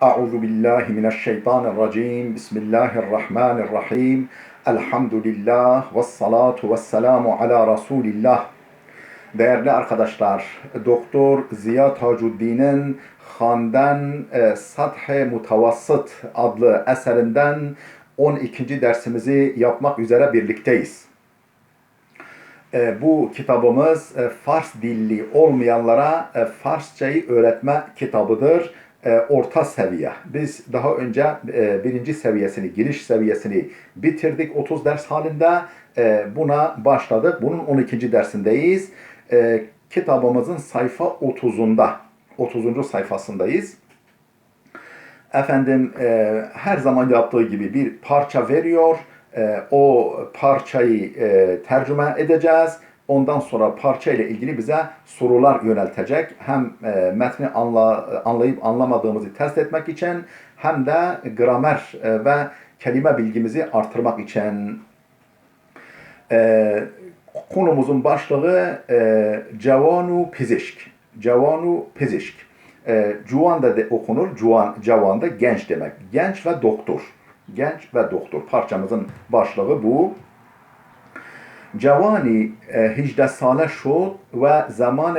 Euzu billahi mineşşeytanirracim. Bismillahirrahmanirrahim. Elhamdülillah ve salatu ve selamu ala Resulillah. Değerli arkadaşlar, Doktor Ziya Tacuddin'in Han'den Sath-ı Mutavassıt adlı eserinden 12. dersimizi yapmak üzere birlikteyiz. Bu kitabımız Fars dilli olmayanlara Farsçayı öğretme kitabıdır. Orta seviye. Biz daha önce birinci seviyesini, giriş seviyesini bitirdik 30 ders halinde. Buna başladık. Bunun 12. dersindeyiz. Kitabımızın sayfa 30. sayfasındayız. Efendim her zaman yaptığı gibi bir parça veriyor. O parçayı tercüme edeceğiz. Ondan sonra parça ile ilgili bize sorular yöneltecek. Hem metni anlayıp anlamadığımızı test etmek için hem de gramer ve kelime bilgimizi artırmak için. Konumuzun başlığı Cevanu Pezişk. Cevanu Pezişk. Cuvan da okunur. Cavan da genç demek. Genç ve doktor. Genç ve doktor. Parçamızın başlığı bu. جوانی 18 ساله شد و زمان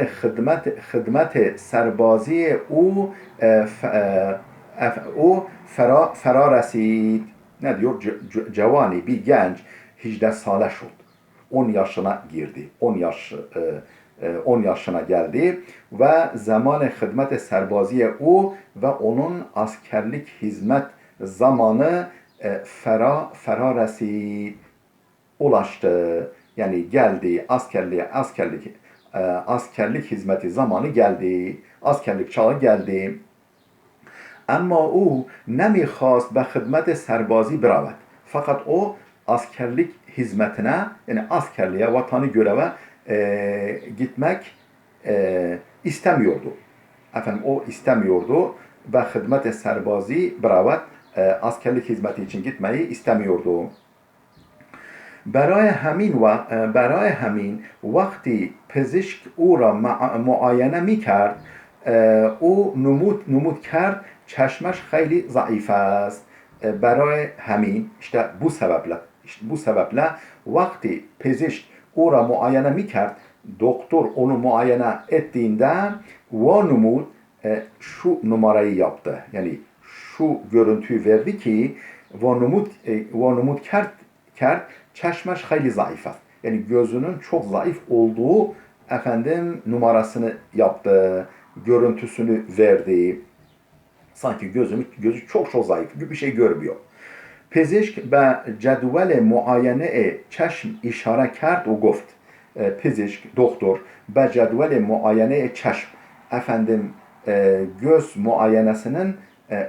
خدمت سربازی او فرا رسید. Ne diyor? Cevani bir genç 18 sale şud. 10 yaşına girdi. 10 yaşına geldi ve zaman hizmet serbaziye o ve onun askerlik hizmet zamanı fera resid, ulaştı. Yani geldi, askerlik hizmeti zamanı geldi. Askerlik çağı geldi. Ama o nemikhast به خدمت سربازی برود. Fakat o askerlik hizmetine, yani askerliğe, vatanı göreve gitmek istemiyordu. Efendim o istemiyordu. Ve hizmet serbazi براود, askerlik hizmeti için gitmeyi istemiyordu. برای همین وقتی پزشک او را معاینه می کرد او نمود کرد چشمش خیلی ضعیف است. برای همین işte bu sebeple vakti pezişk o ra muayene mi kert, doktor onu muayene ettiğinde numud şu numarayı yaptı. Yani şu görüntüyü verdi ki numud kert çeşmeş hayli zayıf. Yani gözünün çok zayıf olduğu numarasını yaptı. Görüntüsünü verdi. Sanki gözü çok zayıf gibi bir şey görmüyor. Pezişk be cedvel muayene çeşm işare kert o goft. Pezişk, doktor be cedvel muayene çeşm. Göz muayenesinin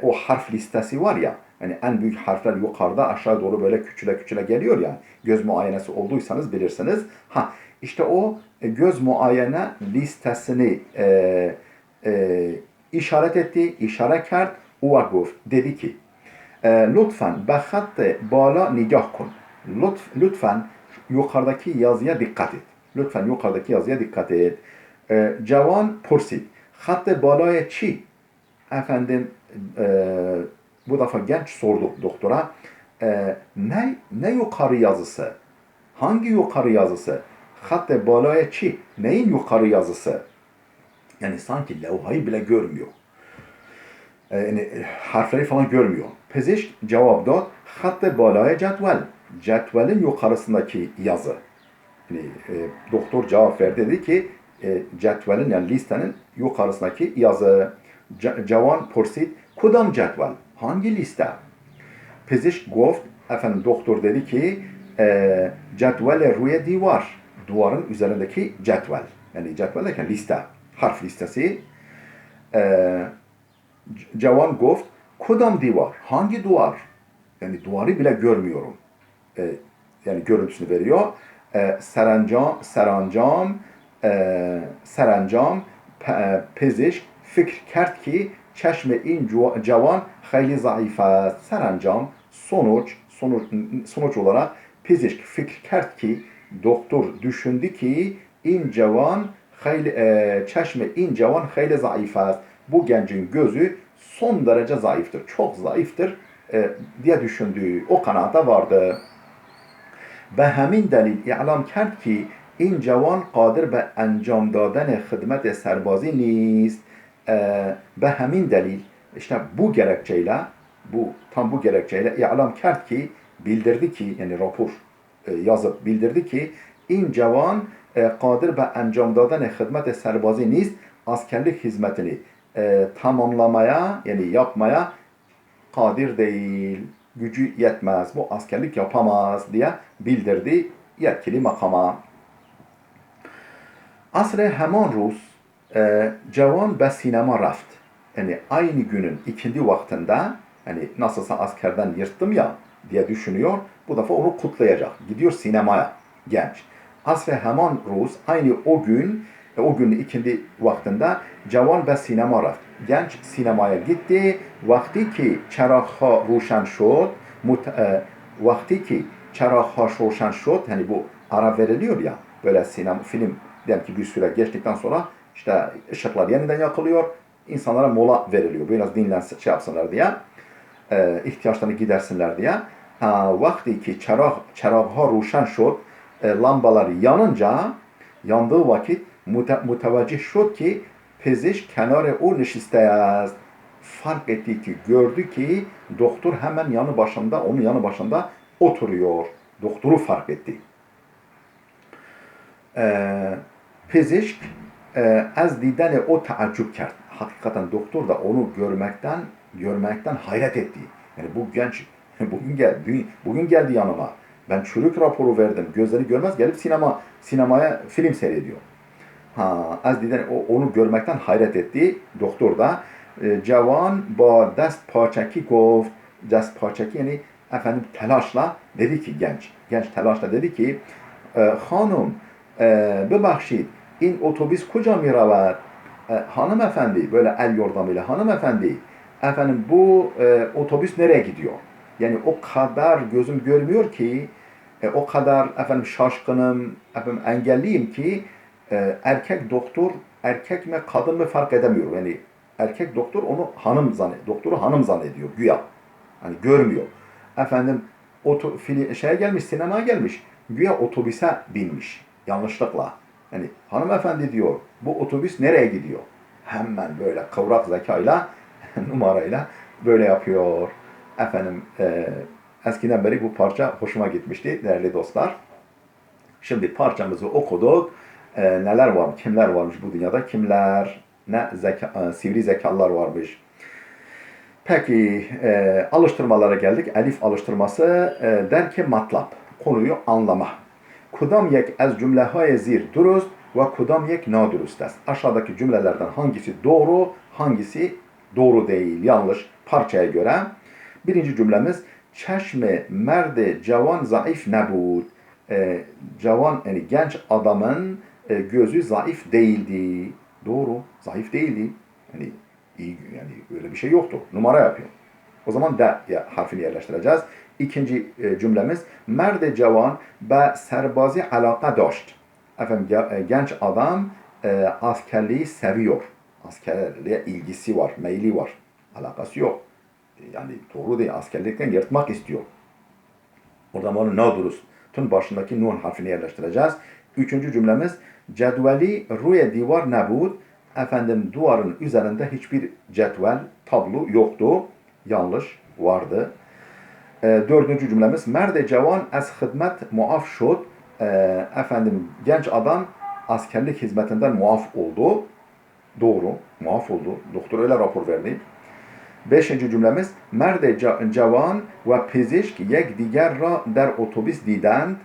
o harf listesi var ya. Yani en büyük harfler yukarıda aşağı doğru böyle küçüle geliyor ya. Göz muayenesi olduysanız bilirsiniz. İşte o göz muayene listesini işaret etti. İşaret kert. O goft. Dedi ki lütfen be hattı bala nigah kun. Lütfen yukarıdaki yazıya dikkat et. Lütfen yukarıdaki yazıya dikkat et. Cavan pursit. Hattı balaya çi? Bu defa genç sordu doktora. Ne yukarı yazısı? Hangi yukarı yazısı? Hatta balaya çi? Neyin yukarı yazısı? Yani sanki levhayı bile görmüyor. Yani harfleri falan görmüyor. Pezişk cevap da hatta balaya cetvel. Cetvelin yukarısındaki yazı. Yani, doktor cevap verdi, dedi ki cetvelin, yani listenin yukarısındaki yazı. Cavan pursit kudam cetvel. Hangi liste? Pezişk goft, doktor dedi ki cetvele ruye divar. Duvarın üzerindeki cetvel. Yani cetvel derken liste. Harf listesi. Cavan goft kudam divar. Hangi duvar? Yani duvarı bile görmüyorum. Yani görüntüsünü veriyor. Serencam pezişk fikr kert ki çeşme in cavan hayli zayıf است. Serencam sonuç olarak pezişk fikr kert ki doktor düşündü ki çeşme in cavan hayli zayıf است. Bu gencin gözü son derece zayıftır, çok zayıftır diye düşündüğü, o kanaata vardı. به همین دلیل اعلام کرد که این جوان قادر به انجام دادن خدمت سربازی نیست. به همین دلیل işte bu gerekçeyle tam bu gerekçeyle i'lam kert ki bildirdi ki yani rapor yazıp bildirdi ki in cavan kadir be encam dadan hizmet serbazi nist askerlik hizmetini tamamlamaya yani yapmaya kadir değil, gücü yetmez, bu askerlik yapamaz diye bildirdi yetkili makama. Asr-ı heman Rus cavan be sinema raft. Yani aynı günün ikindi vaktinde hani nasılsa askerden yırttım ya diye düşünüyor. Bu defa onu kutlayacak. Gidiyor sinemaya genç. Asr-ı heman Rus aynı o gün ikindi vaktinde cavan be sinema raft. Genç sinemaya gitti. Vakti ki çarahha roşan şod, vakti ki çarahha roşan şod, hani bu ara veriliyor ya böyle sinema film diyelim ki bir süre geçtikten sonra işte ışıklar yeniden yakılıyor. İnsanlara mola veriliyor. Biraz dinlensin, şey yapsınlar diye. İhtiyaçlarını gidersinler diye. Vakti ki çarahha roşan şod, lambalar yandığı vakit müteveccih şod ki pezişk kenarı o nişiste است. Fark etti ki, gördü ki doktor hemen onun yanı başında oturuyor. Doktoru fark etti. Pezişk az didene o taaccüp kert. Hakikaten doktor da onu görmekten hayret etti. Yani bu genç bugün geldi yanıma. Ben çürük raporu verdim. Gözleri görmez gelip sinemaya film seyrediyor. Az diden onu görmekten hayret etti. Doktor da cavan ba dest parçaki gov, dest parçaki yani efendim telaşla dedi ki genç telaşla dedi ki hanım bebakşid in otobüs kuca mi ravad? Hanımefendi böyle el yordamıyla hanımefendi efendim bu otobüs nereye gidiyor? Yani o kadar gözüm görmüyor ki o kadar efendim şaşkınım, efendim engelliyim ki erkek doktor erkek mi kadın mı fark edemiyor. Yani erkek doktor onu doktoru hanım zannediyor güya. Hani görmüyor. Efendim sinemaya gelmiş. Güya otobüse binmiş. Yanlışlıkla. Yani hanımefendi diyor bu otobüs nereye gidiyor? Hemen böyle kıvrak zekayla numarayla böyle yapıyor. Efendim eskiden beri bu parça hoşuma gitmişti değerli dostlar. Şimdi parçamızı okuduk. Neler var, kimler varmış bu dünyada, sivri zekalılar varmış. Peki, alıştırmalara geldik. Elif alıştırması der ki matlap, konuyu anlama. Kudam yek az cümlehay zir durust ve kudam yek nadurust است. Aşağıdaki cümlelerden hangisi doğru, hangisi doğru değil, yanlış parçaya göre. Birinci cümlemiz çeşme merde cavan zayıf nebud. Cavan yani genç adamın gözü zayıf değildi. Doğru, zayıf değildi. Yani öyle bir şey yoktu. Numara yapıyor. O zaman da harfini yerleştireceğiz. İkinci cümlemiz merde cavan be serbazi alaka daşt. Efendim genç adam askerliği seviyor. Askerliğe ilgisi var, meyli var. Alakası yok. Yani doğru değil. Askerlikten yırtmak istiyor. O zaman nadurust'un başındaki nun harfini yerleştireceğiz. Üçüncü cümlemiz cedveli ruye divar nebud. Efendim duvarın üzerinde hiçbir cetvel, tablo yoktu. Yanlış vardı. Dördüncü cümlemiz merde cavan az hizmet muaf şud. Efendim genç adam askerlik hizmetinden muaf oldu. Doğru, muaf oldu. Doktor öyle rapor verdi. Beşinci cümlemiz merde cavan ve pezişk yek diger ra der otobüs didend.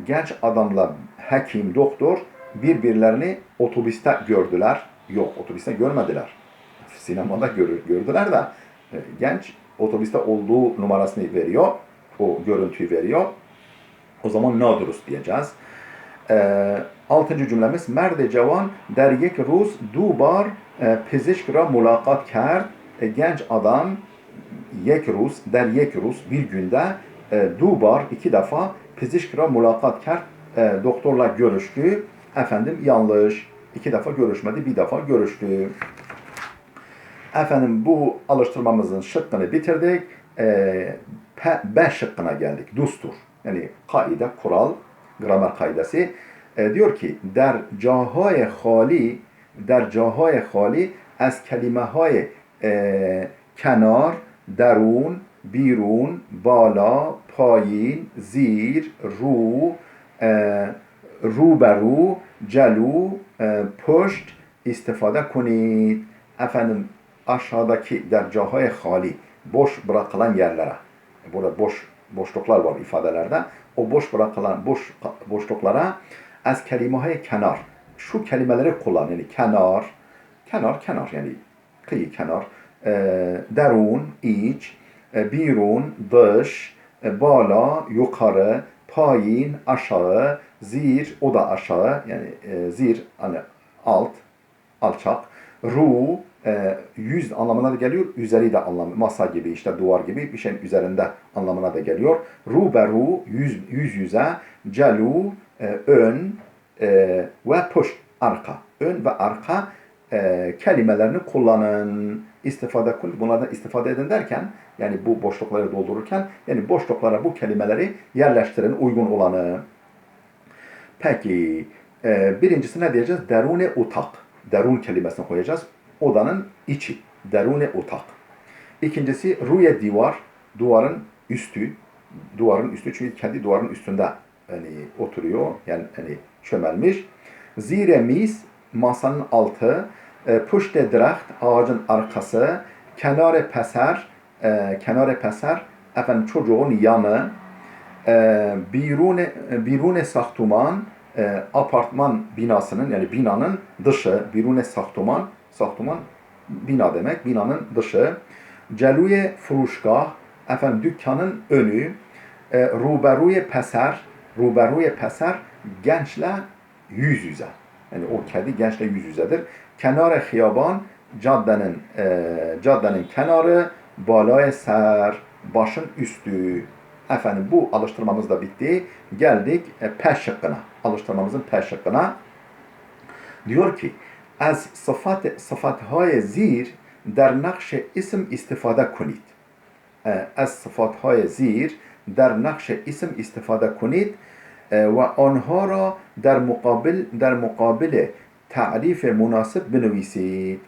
Genç adamla hekim, doktor birbirlerini otobüste gördüler. Yok, otobüste görmediler. Sinemada gördüler de genç otobüste olduğu numarasını veriyor. O görüntüyü veriyor. O zaman nadurus diyeceğiz. Altıncı cümlemiz merde cavan der yek ruz dubar pezişk ra mulakat kerd. Genç adam yek Rus bir günde dubar 2 defa pezişkra mulakat kert doktorla görüştü. Efendim yanlış. 2 defa görüşmedi, bir defa görüştü. Efendim bu alıştırmamızın şıkkını bitirdik. B şıkkına geldik. Dustur. Yani kaide, kural, gramer kaidesi. Diyor ki در جاهای خالی از کلمه های کنار، درون، بیرون، بالا، پایین، زیر، روبرو، جلو، پشت استفاده کنید. Efendim aşağıdaki dercahay hali, boş bırakılan yerlere, burada boşluklar var ifadelerde, o boş bırakılan boşluklara az kelimehay kenar, şu kelimeleri kullan, yani kenar yani kıyı kenar, derun, iç, birun, dış, bala, yukarı, payin, aşağı, zir, o da aşağı, yani zir, hani alçak, ru, yüz anlamına da geliyor, üzeri de anlamı, masa gibi, işte duvar gibi bir şeyin üzerinde anlamına da geliyor. Ruberu, yüz yüze, celu, ön ve push, arka. Ön ve arka kelimelerini kullanın. Bunlardan istifade edin derken, yani bu boşlukları doldururken, yani boşluklara bu kelimeleri yerleştirin, uygun olanı. Peki, birincisi ne diyeceğiz? Derune utak. Derun kelimesini koyacağız. Odanın içi. Derune utak. İkincisi ruye divar. Duvarın üstü. Duvarın üstü çünkü kendi duvarın üstünde yani oturuyor. Yani çömelmiş. Zire mis, masanın altı. Puşte draht, ağacın arkası. Kenare peser, efendim çocuğun yanı. Birune sahtuman, apartman binasının, yani binanın dışı. Birune sahtuman bina demek, binanın dışı. Celuye furuşgah, efendim dükkanın önü. Ruberuye peser, gençle yüz yüze. Yani o kedi gençle yüz yüzedir. Kenare hiyaban, caddenin kenarı. Balaya ser, başın üstü. Efendim bu alıştırmamız da bitti. Geldik P şıkkına. Alıştırmamızın P şıkkına. Diyor ki az sıfathay zir der nakş isim istifade kunit. Az sıfathay zir der nakş isim istifade kunit ve onha ra der mukabil ta'rif münasip binivisid.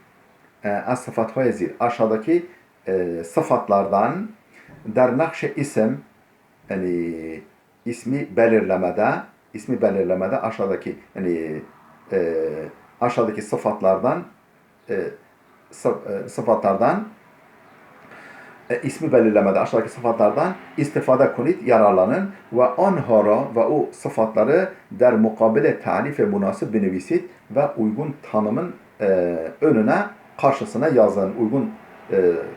Az sıfathay zir aşağıdaki sıfatlardan der nakş isim, yani ismi belirlemede aşağıdaki yani aşağıdaki sıfatlardan ismi belirlemede aşağıdaki sıfatlardan istifade kunit, yararlanın ve anhara ve o sıfatları der mukabele ta'rif ve münasip binivisit ve uygun tanımın önüne, karşısına yazın. Uygun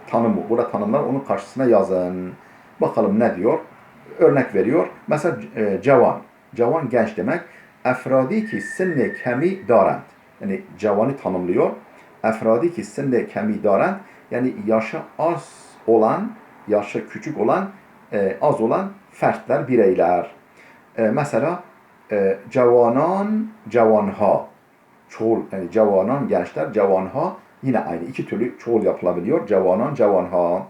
tanımı, burada tanımlar onun karşısına yazın. Bakalım ne diyor? Örnek veriyor. Mesela cavan genç demek. Efradi ki sinne kemi darend. Yani cavanı tanımlıyor. Efradi ki sinne kemi darend. Yani yaşı küçük olan, az olan fertler, bireyler. Mesela cavanha. Çoğul, yani cavanan gençler, cavanha. Yine aynı iki türlü çoğul yapılabiliyor. Cavanha.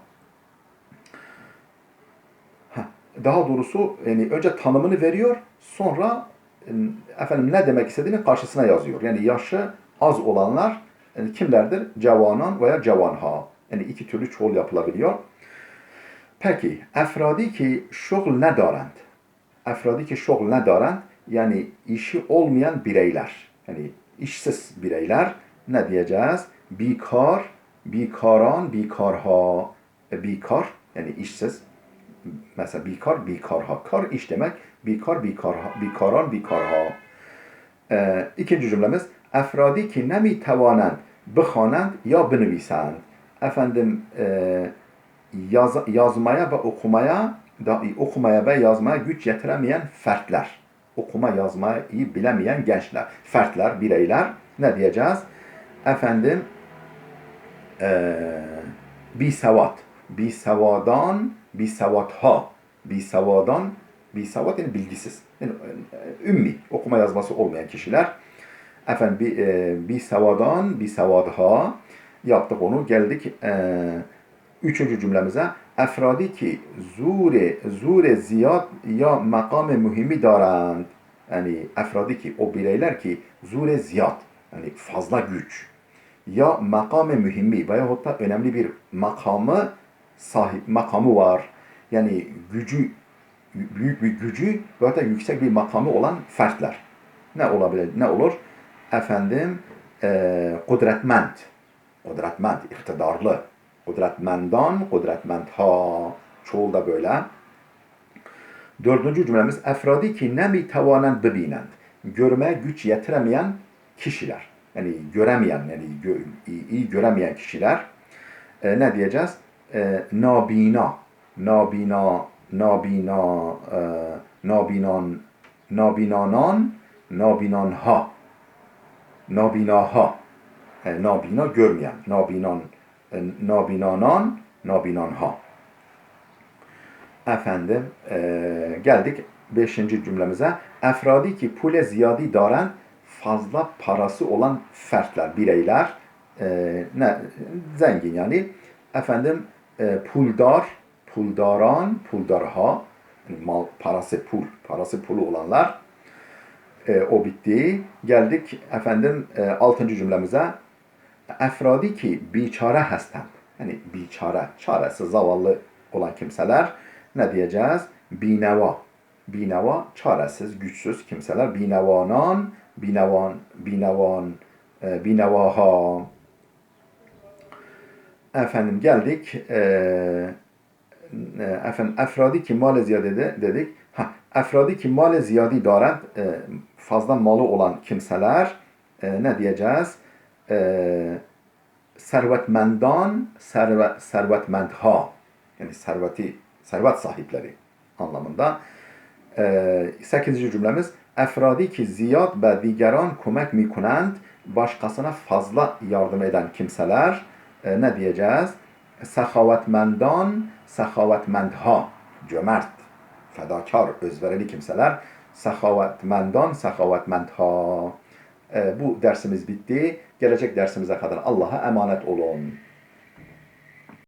Daha doğrusu yani önce tanımını veriyor, sonra efendim ne demek istediğini karşısına yazıyor. Yani yaşı az olanlar yani kimlerdir? Cavanan veya cavanha. Yani iki türlü çoğul yapılabiliyor. Peki, efradi ki şogl ne darend? Yani işi olmayan bireyler. Yani işsiz bireyler. Ne diyeceğiz? Bikarha. Bikar yani işsiz. Mesela bikarha. Kar iş demek. Bikarha. İkinci cümlemiz efradi ki nemi tevanend bixanend ya binivisend. Efendim yazmaya ve okumaya ve yazmaya güç yetiremeyen fertler. Okuma yazmayı bilemeyen gençler. Fertler, bireyler. Ne diyeceğiz? Efendim bisavat yani bilgisiz. Yani ümmi, okuma yazması olmayan kişiler. Efendim bisavadha Yaptık onu. Geldik üçüncü cümlemize. Efradi ki zure ziyad ya makam mühimi darand. Yani efradi ki o bireyler ki zure ziyad. Yani fazla güç. Ya makam mühimi veyahut da önemli bir makamı var. Yani gücü, büyük bir gücü ve da yüksek bir makamı olan fertler. Ne olabilir? Ne olur? Efendim, kudretmend. Kudretmend, iktidarlı. Kudretmendan, kudretmendha. Çoğul da böyle. Dördüncü cümlemiz, efradi ki nemi tavanen bibinend. Görmeye güç yetiremeyen kişiler. Yani göremeyen, yani iyi göremeyen kişiler. Ne diyeceğiz? Nabina. Nabina, nabina, nabinan, nabinanan, nabinanha. Nabinaha. Nabina görmeyen. Nabinanan, nabinanha. Efendim, geldik beşinci cümlemize. Efradi ki pule ziyadi daren, fazla parası olan fertler, bireyler, ne zengin yani. Efendim, puldar, puldaran, puldarha, yani mal, parası pulu olanlar. O bitti. Geldik efendim altıncı cümlemize. Efradi ki biçare hesten. Yani biçare, çaresiz, zavallı olan kimseler ne diyeceğiz? Bineva. Bineva, çaresiz, güçsüz kimseler. Binevanan, binevaha. Efendim geldik. Efendim efradi ki mal ziyade dedik. Efradi ki mal ziyadi daren, fazla malı olan kimseler ne diyeceğiz? Servetmendan, servetmendha. Yani servet sahipleri anlamında. 8. cümlemiz, efradi ki ziyad ve digeran komek mikunend, başkasına fazla yardım eden kimseler ne diyeceğiz? Sehavetmendan, sehavetmendha. Cömert, fedakar, özverili kimseler. Sehavetmendan, sehavetmendha. Bu dersimiz bitti. Gelecek dersimize kadar Allah'a emanet olun.